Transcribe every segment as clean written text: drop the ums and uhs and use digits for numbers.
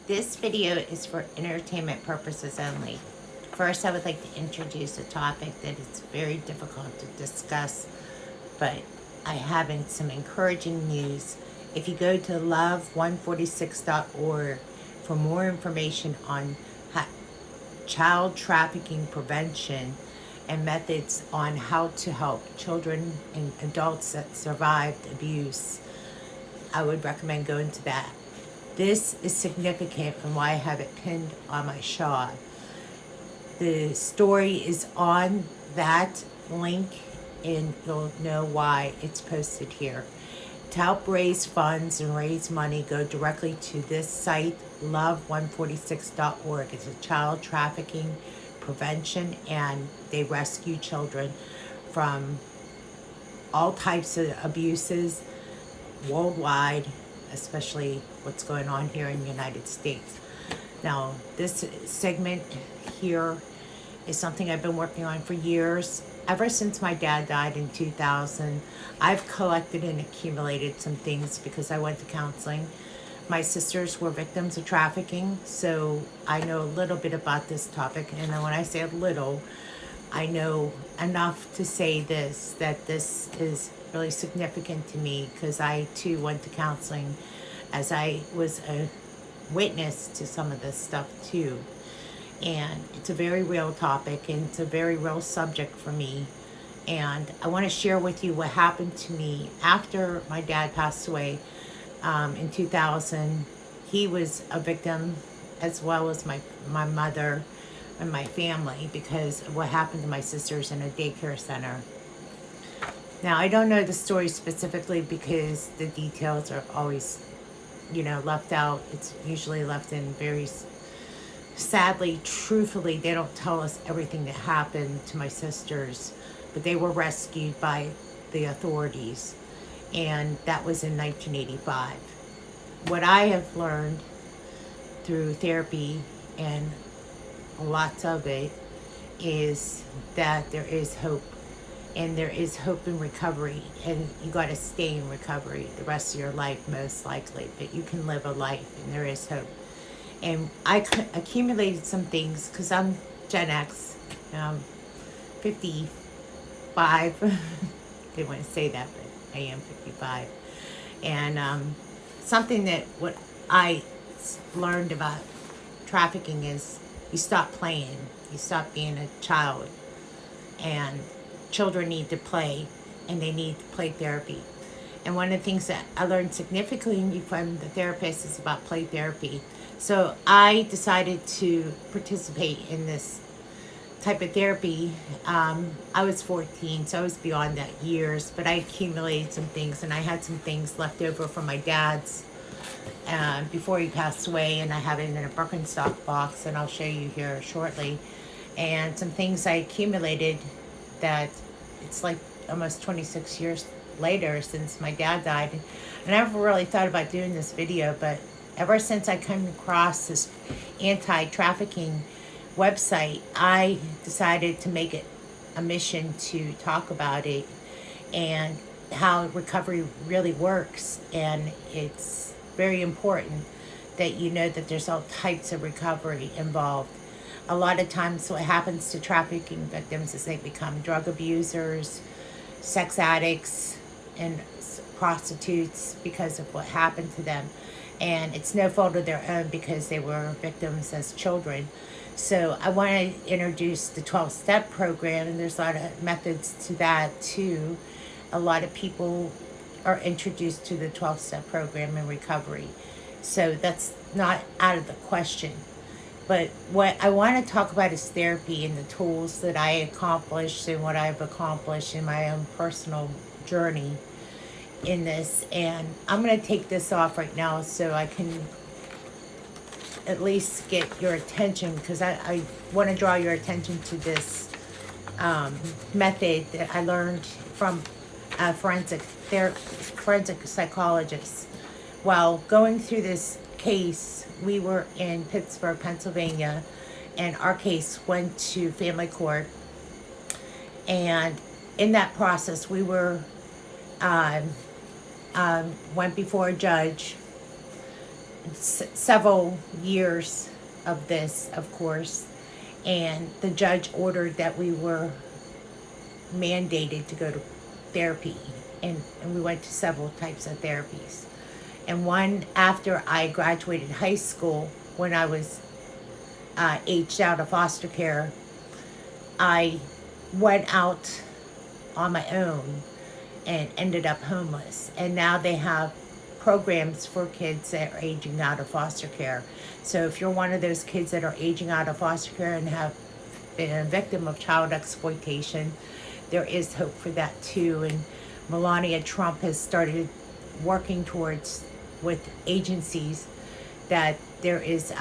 This video is for entertainment purposes only. First, I would like to introduce a topic that is very difficult to discuss, but I have some encouraging news. If you go to love146.org for more information on child trafficking prevention and methods on how to help children and adults that survived abuse, I would recommend going to that. This is significant and why I have it pinned on my shawl. The story is on that link and you'll know why it's posted here. To help raise funds and raise money, go directly to this site, love146.org. It's a child trafficking prevention, and they rescue children from all types of abuses worldwide, especially what's going on here in the United States. Now, this segment here is something I've been working on for years. Ever since my dad died in 2000, I've collected and accumulated some things because I went to counseling. My sisters were victims of trafficking, so I know a little bit about this topic. And when I say a little, I know enough to say this, that this is really significant to me because I too went to counseling as I was a witness to some of this stuff too. And it's a very real topic and it's a very real subject for me. And I want to share with you what happened to me after my dad passed away in 2000. He was a victim as well as my mother and my family because of what happened to my sisters in a daycare center. Now, I don't know the story specifically because the details are always, left out. It's usually left in very, sadly, truthfully, they don't tell us everything that happened to my sisters, but they were rescued by the authorities, and that was in 1985. What I have learned through therapy, and lots of it, is that there is hope. And there is hope in recovery, and you got to stay in recovery the rest of your life, most likely, but you can live a life, and there is hope. And I accumulated some things because I'm Gen X, 55. Didn't want to say that, but I am 55. And something that what I learned about trafficking is you stop playing, you stop being a child, and children need to play, and they need to play therapy. And one of the things that I learned significantly from the therapist is about play therapy. So I decided to participate in this type of therapy. I was 14, so I was beyond that years, but I accumulated some things, and I had some things left over from my dad's before he passed away, and I have it in a Birkenstock box, and I'll show you here shortly. And some things I accumulated that it's like almost 26 years later since my dad died. And I never really thought about doing this video, but ever since I came across this anti-trafficking website, I decided to make it a mission to talk about it and how recovery really works. And it's very important that you know that there's all types of recovery involved. A lot of times what happens to trafficking victims is they become drug abusers, sex addicts, and prostitutes because of what happened to them. And it's no fault of their own because they were victims as children. So I want to introduce the 12-step program, and there's a lot of methods to that too. A lot of people are introduced to the 12-step program in recovery. So that's not out of the question. But what I want to talk about is therapy and the tools that I accomplished and what I've accomplished in my own personal journey in this. And I'm going to take this off right now so I can at least get your attention, because I want to draw your attention to this method that I learned from a forensic psychologist. While going through this case, we were in Pittsburgh, Pennsylvania, and our case went to family court. And in that process, we were went before a judge several years of this, of course, and the judge ordered that we were mandated to go to therapy, and we went to several types of therapies. And one after I graduated high school, when I was aged out of foster care, I went out on my own and ended up homeless. And now they have programs for kids that are aging out of foster care. So if you're one of those kids that are aging out of foster care and have been a victim of child exploitation, there is hope for that too. And Melania Trump has started working towards, with agencies, that there is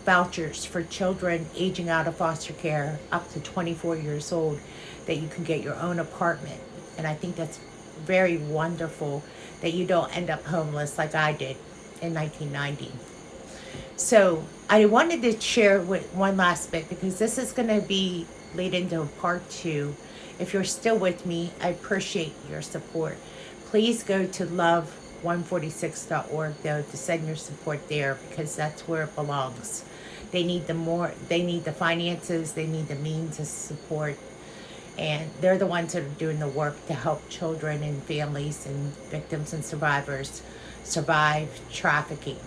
vouchers for children aging out of foster care up to 24 years old, that you can get your own apartment. And I think that's very wonderful, that you don't end up homeless like I did in 1990. So I wanted to share with one last bit, because this is going to be lead into part 2. If you're still with me, I appreciate your support. Please go to love146.org though to send your support there, because that's where it belongs. They need the finances, they need the means of support, and they're the ones that are doing the work to help children and families and victims and survivors survive trafficking.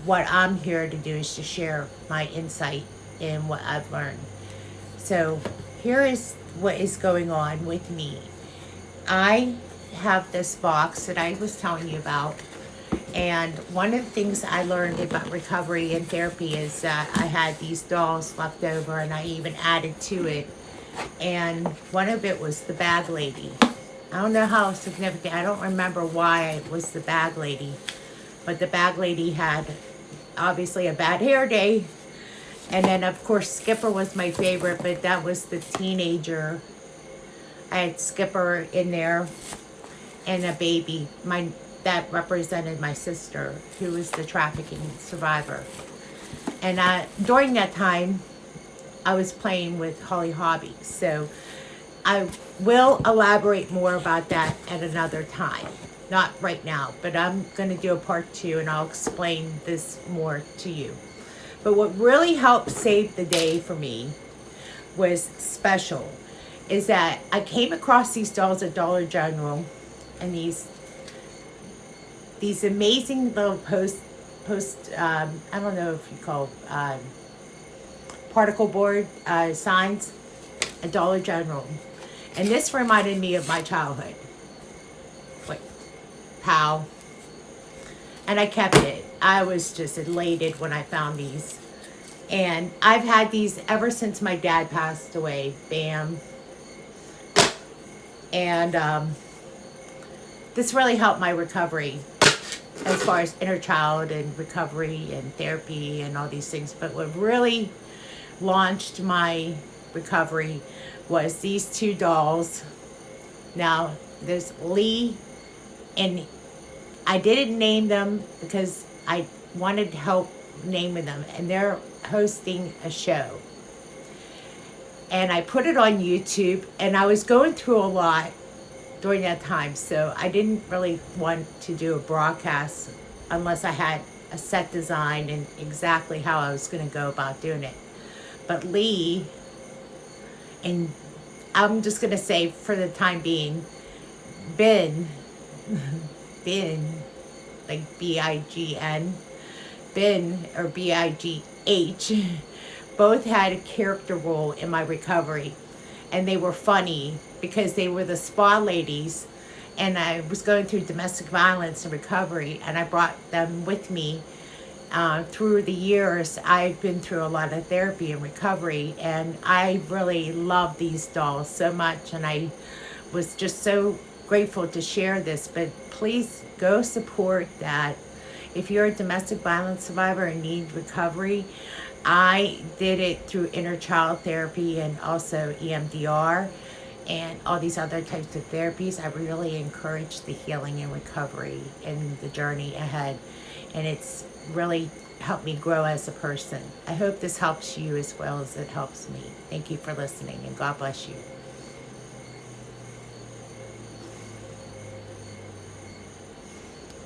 What I'm here to do is to share my insight in what I've learned. So here is what is going on with me. I have this box that I was telling you about, and one of the things I learned about recovery and therapy is that I had these dolls left over, and I even added to it, and one of it was the bag lady. I don't know how significant, I don't remember why it was the bag lady, but the bag lady had obviously a bad hair day. And then of course Skipper was my favorite, but that was the teenager. I had Skipper in there and a baby, that represented my sister, who was the trafficking survivor. And during that time, I was playing with Holly Hobby. So I will elaborate more about that at another time. Not right now, but I'm going to do a part 2, and I'll explain this more to you. But what really helped save the day for me was special, is that I came across these dolls at Dollar General, and these amazing little I don't know if you call particle board signs at Dollar General. And this reminded me of my childhood. Like, POW. And I kept it. I was just elated when I found these. And I've had these ever since my dad passed away. Bam. And this really helped my recovery, as far as inner child and recovery and therapy and all these things. But what really launched my recovery was these 2 dolls. Now, there's Lee, and I didn't name them because I wanted help naming them, and they're hosting a show. And I put it on YouTube, and I was going through a lot during that time, so I didn't really want to do a broadcast unless I had a set design and exactly how I was going to go about doing it. But Lee, and I'm just going to say for the time being, Ben, like B-I-G-N, Ben, or B-I-G-H, both had a character role in my recovery. And they were funny because they were the spa ladies, and I was going through domestic violence and recovery, and I brought them with me. Through the years, I've been through a lot of therapy and recovery, and I really love these dolls so much, and I was just so grateful to share this. But please go support that. If you're a domestic violence survivor and need recovery, I did it through inner child therapy and also EMDR and all these other types of therapies. I really encourage the healing and recovery and the journey ahead. And it's really helped me grow as a person. I hope this helps you as well as it helps me. Thank you for listening, and God bless you.